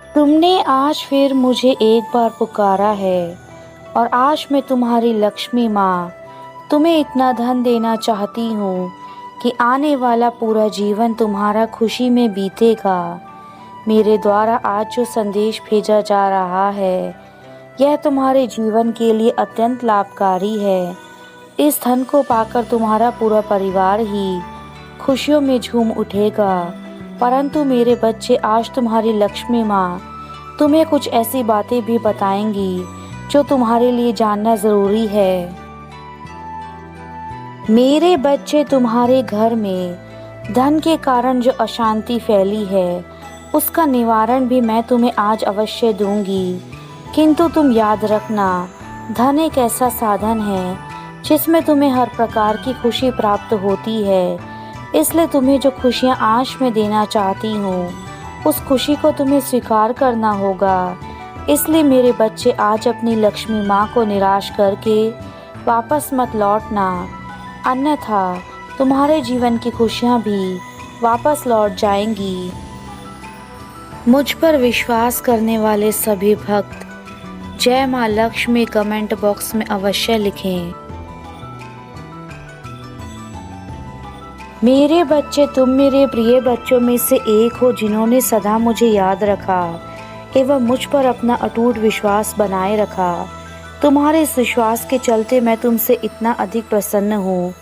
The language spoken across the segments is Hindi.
तुमने आज फिर मुझे एक बार पुकारा है और आज मैं तुम्हारी लक्ष्मी माँ तुम्हें इतना धन देना चाहती हूँ कि आने वाला पूरा जीवन तुम्हारा खुशी में बीतेगा। मेरे द्वारा आज जो संदेश भेजा जा रहा है यह तुम्हारे जीवन के लिए अत्यंत लाभकारी है। इस धन को पाकर तुम्हारा पूरा परिवार ही खुशियों में झूम उठेगा। परंतु मेरे बच्चे, आज तुम्हारी लक्ष्मी माँ तुम्हें कुछ ऐसी बातें भी बताएंगी जो तुम्हारे लिए जानना ज़रूरी है। मेरे बच्चे, तुम्हारे घर में धन के कारण जो अशांति फैली है उसका निवारण भी मैं तुम्हें आज अवश्य दूंगी। किंतु तुम याद रखना, धन एक ऐसा साधन है जिसमें तुम्हें हर प्रकार की खुशी प्राप्त होती है। इसलिए तुम्हें जो खुशियाँ आज मैं देना चाहती हूँ उस खुशी को तुम्हें स्वीकार करना होगा। इसलिए मेरे बच्चे, आज अपनी लक्ष्मी माँ को निराश करके वापस मत लौटना, अन्यथा तुम्हारे जीवन की खुशियाँ भी वापस लौट जाएंगी। मुझ पर विश्वास करने वाले सभी भक्त जय माँ लक्ष्मी कमेंट बॉक्स में अवश्य लिखें। मेरे बच्चे, तुम मेरे प्रिय बच्चों में से एक हो जिन्होंने सदा मुझे याद रखा एवं मुझ पर अपना अटूट विश्वास बनाए रखा। तुम्हारे इस विश्वास के चलते मैं तुमसे इतना अधिक प्रसन्न हूँ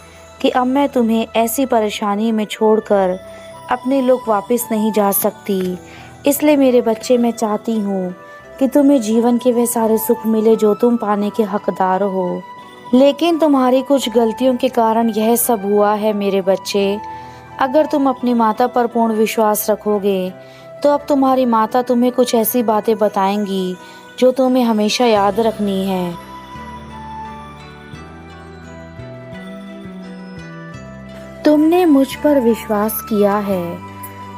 कि अब मैं तुम्हें ऐसी परेशानी में छोड़कर अपने लोग वापस नहीं जा सकती। इसलिए मेरे बच्चे, मैं चाहती हूँ कि तुम्हें जीवन के वह सारे सुख मिले जो तुम पाने के हकदार हो। लेकिन तुम्हारी कुछ गलतियों के कारण यह सब हुआ है मेरे बच्चे। अगर तुम अपनी माता पर पूर्ण विश्वास रखोगे तो अब तुम्हारी माता तुम्हें कुछ ऐसी बातें बताएंगी जो तुम्हें हमेशा याद रखनी है। तुमने मुझ पर विश्वास किया है,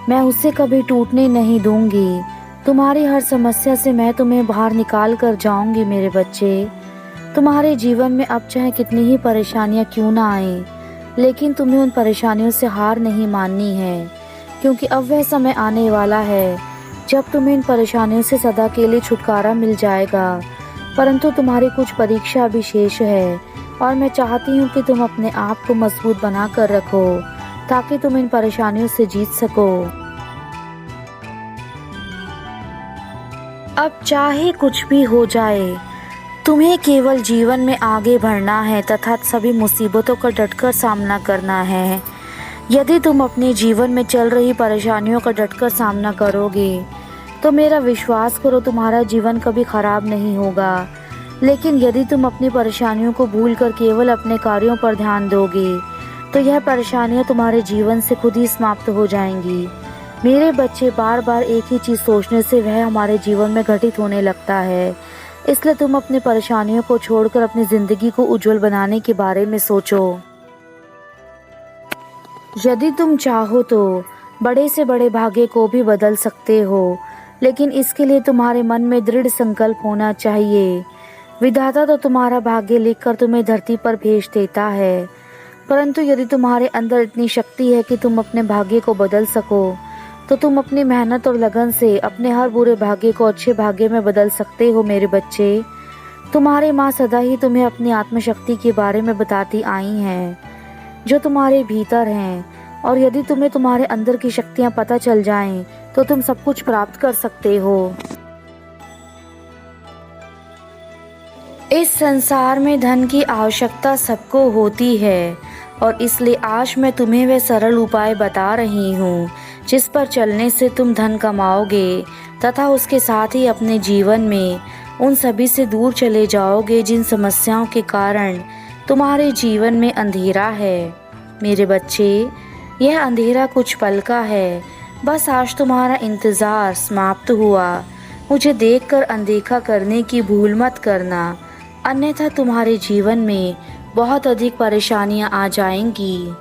मैं उसे कभी टूटने नहीं दूंगी। तुम्हारी हर समस्या से मैं तुम्हें बाहर निकाल कर जाऊंगी मेरे बच्चे। तुम्हारे जीवन में अब चाहे कितनी ही परेशानियां क्यों ना आए, लेकिन तुम्हें उन परेशानियों से हार नहीं माननी है, क्योंकि अब वह समय आने वाला है जब तुम्हें इन परेशानियों से सदा के लिए छुटकारा मिल जाएगा। परंतु तुम्हारी कुछ परीक्षा अभी शेष है और मैं चाहती हूँ कि तुम अपने आप को मजबूत बना कर रखो ताकि तुम इन परेशानियों से जीत सको। अब चाहे कुछ भी हो जाए, तुम्हें केवल जीवन में आगे बढ़ना है तथा सभी मुसीबतों का डटकर सामना करना है। यदि तुम अपने जीवन में चल रही परेशानियों का डटकर सामना करोगे तो मेरा विश्वास करो, तुम्हारा जीवन कभी खराब नहीं होगा। लेकिन यदि तुम अपनी परेशानियों को भूलकर केवल अपने कार्यों पर ध्यान दोगे तो यह परेशानियां तुम्हारे जीवन से खुद ही समाप्त हो जाएंगी। मेरे बच्चे, बार बार एक ही चीज़ सोचने से वह हमारे जीवन में घटित होने लगता है। इसलिए तुम अपनी परेशानियों को छोड़कर अपनी ज़िंदगी को उज्जवल बनाने के बारे में सोचो। यदि तुम चाहो तो बड़े से बड़े भाग्य को भी बदल सकते हो, लेकिन इसके लिए तुम्हारे मन में दृढ़ संकल्प होना चाहिए। विधाता तो तुम्हारा भाग्य लिखकर तुम्हें धरती पर भेज देता है, परंतु यदि तुम्हारे अंदर इतनी शक्ति है कि तुम अपने भाग्य को बदल सको तो तुम अपनी मेहनत और लगन से अपने हर बुरे भाग्य को अच्छे भाग्य में बदल सकते हो मेरे बच्चे। तुम्हारी माँ सदा ही तुम्हें अपनी आत्मशक्ति के बारे में बताती आई हैं जो तुम्हारे भीतर हैं, और यदि तुम्हें तुम्हारे अंदर की शक्तियाँ पता चल जाएं तो तुम सब कुछ प्राप्त कर सकते हो। इस संसार में धन की आवश्यकता सबको होती है और इसलिए आज मैं तुम्हें वह सरल उपाय बता रही हूँ जिस पर चलने से तुम धन कमाओगे तथा उसके साथ ही अपने जीवन में उन सभी से दूर चले जाओगे जिन समस्याओं के कारण तुम्हारे जीवन में अंधेरा है। मेरे बच्चे, यह अंधेरा कुछ पल का है, बस आज तुम्हारा इंतज़ार समाप्त हुआ। मुझे देखकर अनदेखा करने की भूल मत करना, अन्यथा तुम्हारे जीवन में बहुत अधिक परेशानियां आ जाएंगी।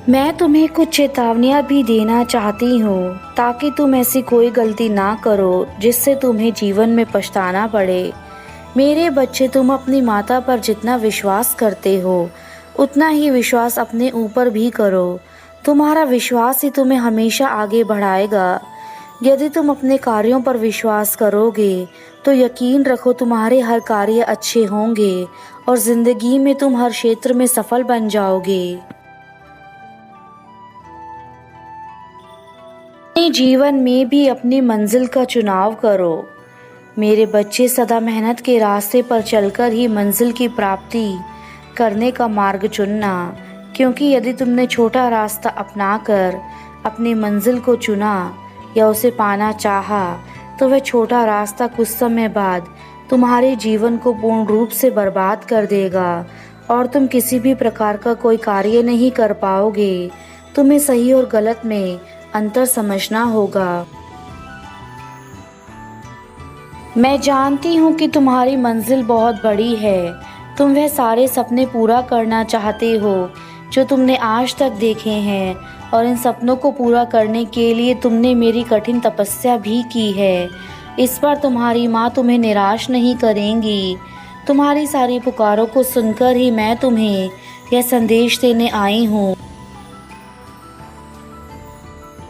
मैं तुम्हें कुछ चेतावनियां भी देना चाहती हूँ ताकि तुम ऐसी कोई गलती ना करो जिससे तुम्हें जीवन में पछताना पड़े। मेरे बच्चे, तुम अपनी माता पर जितना विश्वास करते हो उतना ही विश्वास अपने ऊपर भी करो। तुम्हारा विश्वास ही तुम्हें हमेशा आगे बढ़ाएगा। यदि तुम अपने कार्यों पर विश्वास करोगे तो यकीन रखो तुम्हारे हर कार्य अच्छे होंगे और जिंदगी में तुम हर क्षेत्र में सफल बन जाओगे। अपने जीवन में भी अपनी मंजिल का चुनाव करो। मेरे बच्चे, सदा मेहनत के रास्ते पर चलकर ही मंजिल की प्राप्ति करने का मार्ग चुनना, क्योंकि यदि तुमने छोटा रास्ता अपनाकर अपनी मंजिल को चुना या उसे पाना चाहा, तो वह छोटा रास्ता कुछ समय बाद तुम्हारे जीवन को पूर्ण रूप से बर्बाद कर देगा और तुम किसी भी प्रकार का कोई कार्य नहीं कर पाओगे। तुम्हें सही और गलत में अंतर समझना होगा। मैं जानती हूँ कि तुम्हारी मंजिल बहुत बड़ी है। तुम वह सारे सपने पूरा करना चाहते हो जो तुमने आज तक देखे हैं, और इन सपनों को पूरा करने के लिए तुमने मेरी कठिन तपस्या भी की है। इस बार तुम्हारी माँ तुम्हें निराश नहीं करेंगी। तुम्हारी सारी पुकारों को सुनकर ही मैं तुम्हें यह संदेश देने आई हूँ।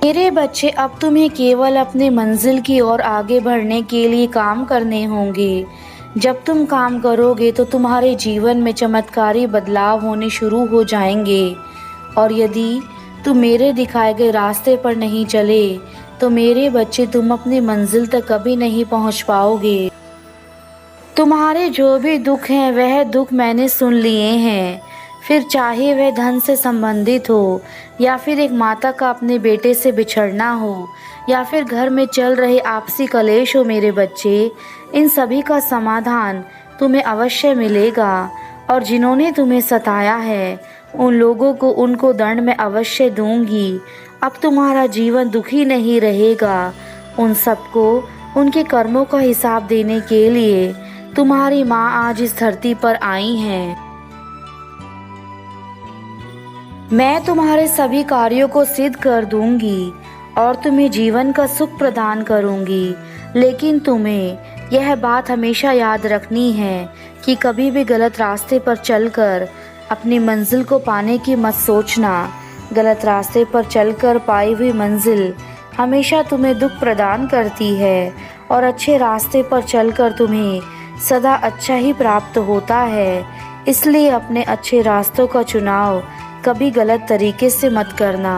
मेरे बच्चे, अब तुम्हें केवल अपने मंजिल की ओर आगे बढ़ने के लिए काम करने होंगे। जब तुम काम करोगे तो तुम्हारे जीवन में चमत्कारी बदलाव होने शुरू हो जाएंगे, और यदि तुम मेरे दिखाए गए रास्ते पर नहीं चले तो मेरे बच्चे, तुम अपनी मंजिल तक कभी नहीं पहुंच पाओगे। तुम्हारे जो भी दुख हैं वह दुख मैंने सुन लिए हैं, फिर चाहे वह धन से संबंधित हो, या फिर एक माता का अपने बेटे से बिछड़ना हो, या फिर घर में चल रहे आपसी कलेश हो। मेरे बच्चे, इन सभी का समाधान तुम्हें अवश्य मिलेगा, और जिन्होंने तुम्हें सताया है उन लोगों को उनको दंड मैं अवश्य दूंगी। अब तुम्हारा जीवन दुखी नहीं रहेगा। उन सबको उनके कर्मों का हिसाब देने के लिए तुम्हारी माँ आज इस धरती पर आई हैं। मैं तुम्हारे सभी कार्यों को सिद्ध कर दूंगी और तुम्हें जीवन का सुख प्रदान करूंगी, लेकिन तुम्हें यह बात हमेशा याद रखनी है कि कभी भी गलत रास्ते पर चलकर अपनी मंजिल को पाने की मत सोचना। गलत रास्ते पर चलकर पाई हुई मंजिल हमेशा तुम्हें दुख प्रदान करती है, और अच्छे रास्ते पर चलकर तुम्हें सदा अच्छा ही प्राप्त होता है। इसलिए अपने अच्छे रास्तों का चुनाव कभी गलत तरीके से मत करना।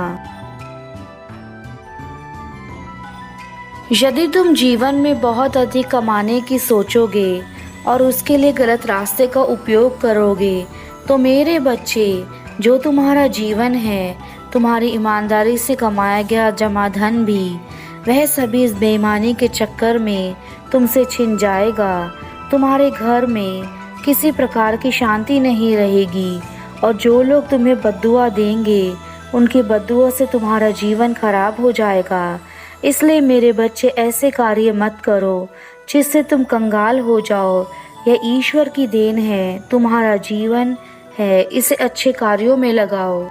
यदि तुम जीवन में बहुत अधिक कमाने की सोचोगे और उसके लिए गलत रास्ते का उपयोग करोगे, तो मेरे बच्चे, जो तुम्हारा जीवन है, तुम्हारी ईमानदारी से कमाया गया जमा धन भी, वह सभी इस बेईमानी के चक्कर में तुमसे छिन जाएगा। तुम्हारे घर में किसी प्रकार की शांति नहीं रहेगी, और जो लोग तुम्हें बद्दुआ देंगे उनकी बद्दुआ से तुम्हारा जीवन खराब हो जाएगा। इसलिए मेरे बच्चे, ऐसे कार्य मत करो जिससे तुम कंगाल हो जाओ। यह ईश्वर की देन है, तुम्हारा जीवन है, इसे अच्छे कार्यों में लगाओ।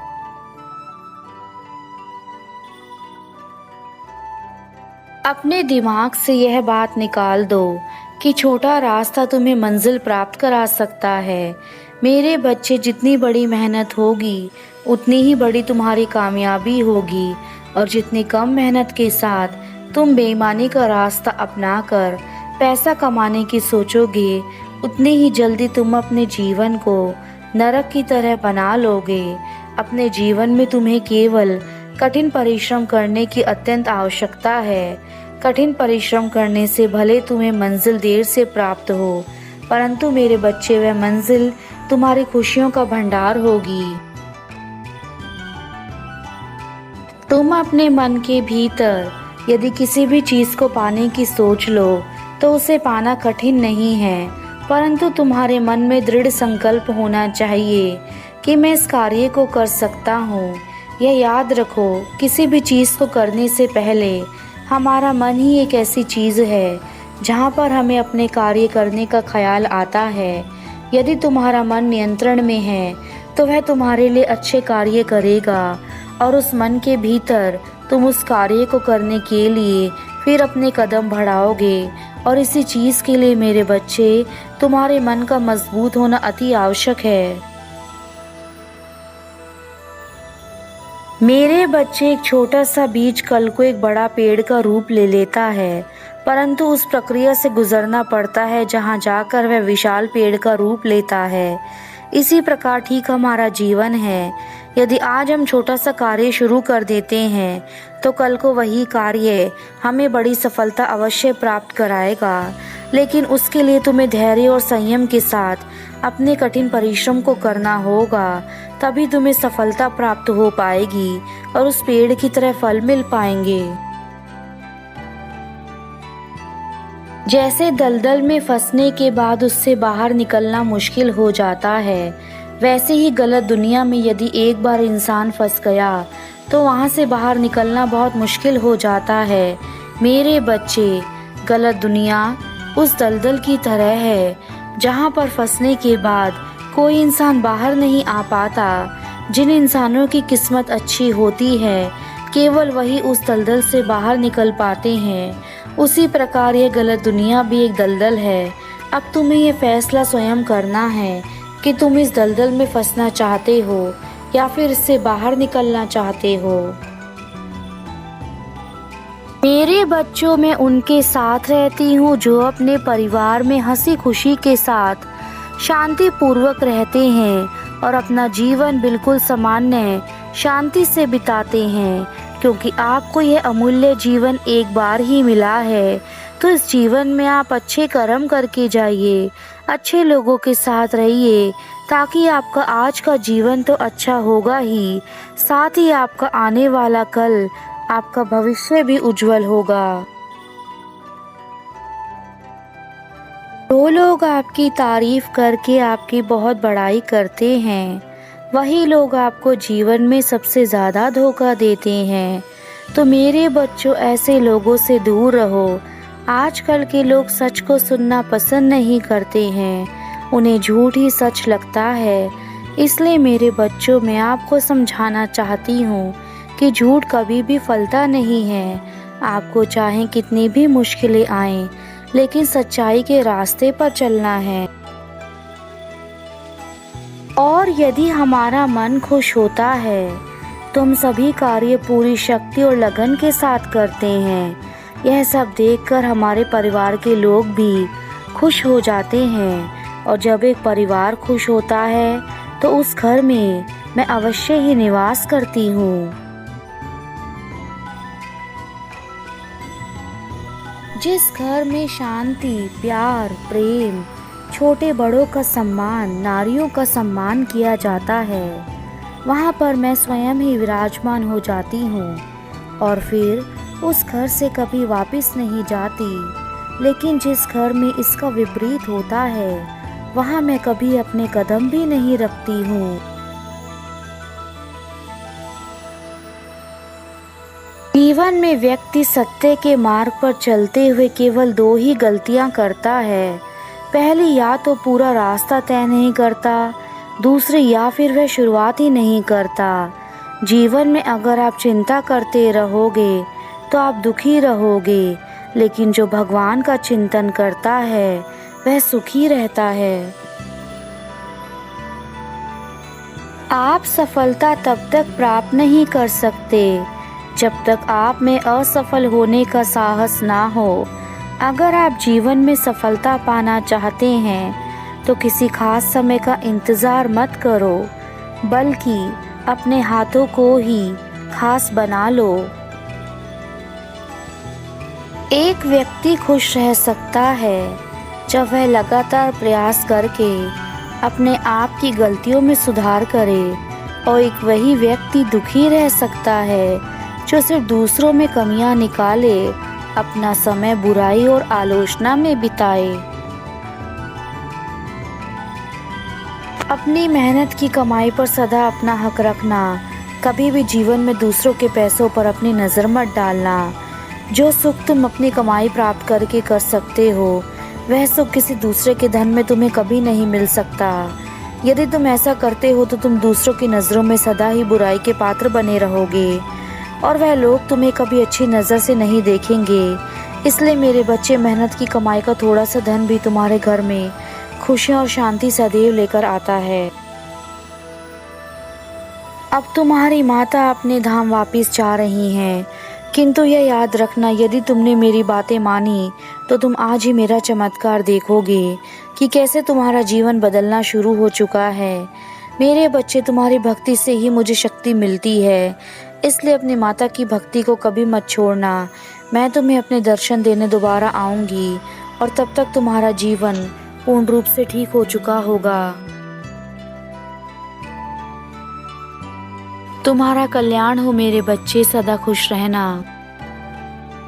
अपने दिमाग से यह बात निकाल दो कि छोटा रास्ता तुम्हें मंजिल प्राप्त करा सकता है। मेरे बच्चे, जितनी बड़ी मेहनत होगी उतनी ही बड़ी तुम्हारी कामयाबी होगी, और जितनी कम मेहनत के साथ तुम बेईमानी का रास्ता अपनाकर पैसा कमाने की सोचोगे, उतनी ही जल्दी तुम अपने जीवन को नरक की तरह बना लोगे। अपने जीवन में तुम्हें केवल कठिन परिश्रम करने की अत्यंत आवश्यकता है। कठिन परिश्रम करने से भले तुम्हें मंजिल देर से प्राप्त हो, परंतु मेरे बच्चे, वह मंजिल तुम्हारी खुशियों का भंडार होगी। तुम अपने मन के भीतर यदि किसी भी चीज को पाने की सोच लो तो उसे पाना कठिन नहीं है, परंतु तुम्हारे मन में दृढ़ संकल्प होना चाहिए कि मैं इस कार्य को कर सकता हूँ। यह याद रखो, किसी भी चीज़ को करने से पहले हमारा मन ही एक ऐसी चीज़ है जहाँ पर हमें अपने कार्य करने का ख्याल आता है। यदि तुम्हारा मन नियंत्रण में है तो वह तुम्हारे लिए अच्छे कार्य करेगा, और उस मन के भीतर तुम उस कार्य को करने के लिए फिर अपने कदम बढ़ाओगे। और इसी चीज़ के लिए मेरे बच्चे, तुम्हारे मन का मजबूत होना अति आवश्यक है। मेरे बच्चे, एक छोटा सा बीज कल को एक बड़ा पेड़ का रूप ले लेता है, परंतु उस प्रक्रिया से गुजरना पड़ता है जहाँ जाकर वह विशाल पेड़ का रूप लेता है। इसी प्रकार ठीक हमारा जीवन है। यदि आज हम छोटा सा कार्य शुरू कर देते हैं तो कल को वही कार्य हमें बड़ी सफलता अवश्य प्राप्त कराएगा। लेकिन उसके लिए तुम्हें धैर्य और संयम के साथ अपने कठिन परिश्रम को करना होगा, तभी तुम्हें सफलता प्राप्त हो पाएगी और उस पेड़ की तरह फल मिल पाएंगे। जैसे दलदल में फंसने के बाद उससे बाहर निकलना मुश्किल हो जाता है, वैसे ही गलत दुनिया में यदि एक बार इंसान फंस गया तो वहाँ से बाहर निकलना बहुत मुश्किल हो जाता है। मेरे बच्चे, गलत दुनिया उस दलदल की तरह है जहाँ पर फंसने के बाद कोई इंसान बाहर नहीं आ पाता। जिन इंसानों की किस्मत अच्छी होती है केवल वही उस दलदल से बाहर निकल पाते हैं। उसी प्रकार ये गलत दुनिया भी एक दलदल है। अब तुम्हें ये फैसला स्वयं करना है कि तुम इस दलदल में फंसना चाहते हो या फिर इससे बाहर निकलना चाहते हो। मेरे बच्चों, मैं उनके साथ रहती हूँ जो अपने परिवार में हंसी खुशी के साथ शांति पूर्वक रहते हैं और अपना जीवन बिल्कुल सामान्य शांति से बिताते हैं। क्योंकि आपको यह अमूल्य जीवन एक बार ही मिला है, तो इस जीवन में आप अच्छे कर्म करके जाइए, अच्छे लोगों के साथ रहिए, ताकि आपका आज का जीवन तो अच्छा होगा ही, साथ ही आपका आने वाला कल, आपका भविष्य भी उज्जवल होगा। जो लोग आपकी तारीफ करके आपकी बहुत बड़ाई करते हैं, वही लोग आपको जीवन में सबसे ज़्यादा धोखा देते हैं। तो मेरे बच्चों, ऐसे लोगों से दूर रहो। आजकल के लोग सच को सुनना पसंद नहीं करते हैं, उन्हें झूठ ही सच लगता है। इसलिए मेरे बच्चों, मैं आपको समझाना चाहती हूँ कि झूठ कभी भी फलता नहीं है। आपको चाहे कितनी भी मुश्किलें आएं, लेकिन सच्चाई के रास्ते पर चलना है। और यदि हमारा मन खुश होता है तो हम सभी कार्य पूरी शक्ति और लगन के साथ करते हैं। यह सब देखकर हमारे परिवार के लोग भी खुश हो जाते हैं। और जब एक परिवार खुश होता है तो उस घर में मैं अवश्य ही निवास करती हूँ। जिस घर में शांति, प्यार, प्रेम, छोटे बड़ों का सम्मान, नारियों का सम्मान किया जाता है, वहाँ पर मैं स्वयं ही विराजमान हो जाती हूँ और फिर उस घर से कभी वापस नहीं जाती। लेकिन जिस घर में इसका विपरीत होता है, वहाँ मैं कभी अपने कदम भी नहीं रखती हूँ। जीवन में व्यक्ति सत्य के मार्ग पर चलते हुए केवल दो ही गलतियाँ करता है। पहली, या तो पूरा रास्ता तय नहीं करता, दूसरी या फिर वह शुरुआत ही नहीं करता। जीवन में अगर आप चिंता करते रहोगे तो आप दुखी रहोगे, लेकिन जो भगवान का चिंतन करता है वह सुखी रहता है। आप सफलता तब तक प्राप्त नहीं कर सकते जब तक आप में असफल होने का साहस ना हो। अगर आप जीवन में सफलता पाना चाहते हैं तो किसी खास समय का इंतज़ार मत करो, बल्कि अपने हाथों को ही खास बना लो। एक व्यक्ति खुश रह सकता है जब वह लगातार प्रयास करके अपने आप की गलतियों में सुधार करे, और एक वही व्यक्ति दुखी रह सकता है जो सिर्फ दूसरों में कमियां निकाले, अपना समय बुराई और आलोचना में बिताए। अपनी मेहनत की कमाई पर सदा अपना हक रखना। कभी भी जीवन में दूसरों के पैसों पर अपनी नज़र मत डालना। जो सुख तुम अपनी कमाई प्राप्त करके कर सकते हो, वह सुख किसी दूसरे के धन में तुम्हें कभी नहीं मिल सकता। यदि तुम ऐसा करते हो तो तुम दूसरों की नज़रों में सदा ही बुराई के पात्र बने रहोगे और वह लोग तुम्हें कभी अच्छी नज़र से नहीं देखेंगे। इसलिए मेरे बच्चे, मेहनत की कमाई का थोड़ा सा धन भी तुम्हारे घर में खुशियाँ और शांति सदैव लेकर आता है। अब तुम्हारी माता अपने धाम वापस जा रही हैं, किंतु यह याद रखना, यदि तुमने मेरी बातें मानी तो तुम आज ही मेरा चमत्कार देखोगे कि कैसे तुम्हारा जीवन बदलना शुरू हो चुका है। मेरे बच्चे, तुम्हारी भक्ति से ही मुझे शक्ति मिलती है, इसलिए अपनी माता की भक्ति को कभी मत छोड़ना। मैं तुम्हें अपने दर्शन देने दोबारा आऊँगी और तब तक तुम्हारा जीवन पूर्ण रूप से ठीक हो चुका होगा। तुम्हारा कल्याण हो मेरे बच्चे, सदा खुश रहना।